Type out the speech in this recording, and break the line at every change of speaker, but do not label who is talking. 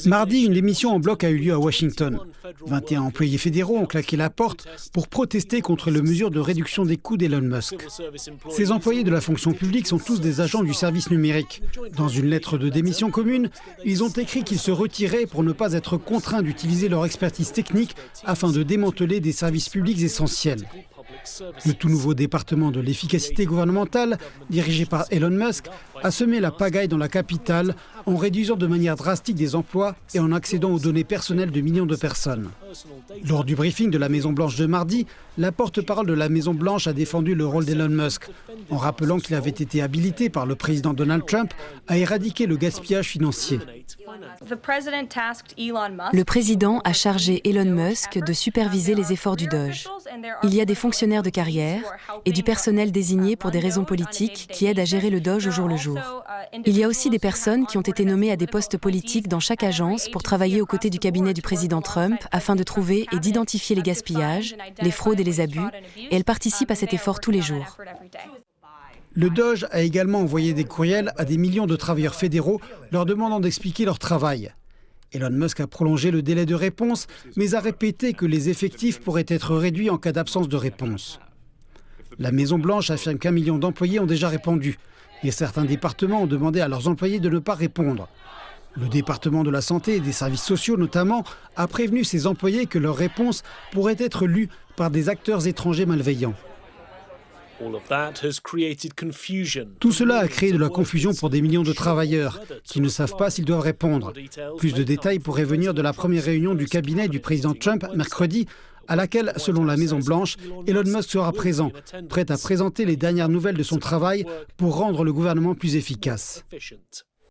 Mardi, une démission en bloc a eu lieu à Washington. 21 employés fédéraux ont claqué la porte pour protester contre les mesures de réduction des coûts d'Elon Musk. Ces employés de la fonction publique sont tous des agents du service numérique. Dans une lettre de démission commune, ils ont écrit qu'ils se retiraient pour ne pas être contraints d'utiliser leur expertise technique afin de démanteler des services publics essentiels. Le tout nouveau département de l'efficacité gouvernementale, dirigé par Elon Musk, a semé la pagaille dans la capitale en réduisant de manière drastique des emplois et en accédant aux données personnelles de millions de personnes. Lors du briefing de la Maison-Blanche de mardi, la porte-parole de la Maison-Blanche a défendu le rôle d'Elon Musk, en rappelant qu'il avait été habilité par le président Donald Trump à éradiquer le gaspillage financier.
Le président a chargé Elon Musk de superviser les efforts du Doge. Il y a des fonctionnaires de carrière et du personnel désigné pour des raisons politiques qui aident à gérer le Doge au jour le jour. Il y a aussi des personnes qui ont été nommées à des postes politiques dans chaque agence pour travailler aux côtés du cabinet du président Trump afin de trouver et d'identifier les gaspillages, les fraudes et les abus, et elles participent à cet effort tous les jours.
Le Doge a également envoyé des courriels à des millions de travailleurs fédéraux leur demandant d'expliquer leur travail. Elon Musk a prolongé le délai de réponse, mais a répété que les effectifs pourraient être réduits en cas d'absence de réponse. La Maison-Blanche affirme qu'1 million d'employés ont déjà répondu, et certains départements ont demandé à leurs employés de ne pas répondre. Le département de la santé et des services sociaux notamment a prévenu ses employés que leurs réponses pourraient être lues par des acteurs étrangers malveillants. Tout cela a créé de la confusion pour des millions de travailleurs qui ne savent pas s'ils doivent répondre. Plus de détails pourraient venir de la première réunion du cabinet du président Trump mercredi, à laquelle, selon la Maison-Blanche, Elon Musk sera présent, prêt à présenter les dernières nouvelles de son travail pour rendre le gouvernement plus efficace.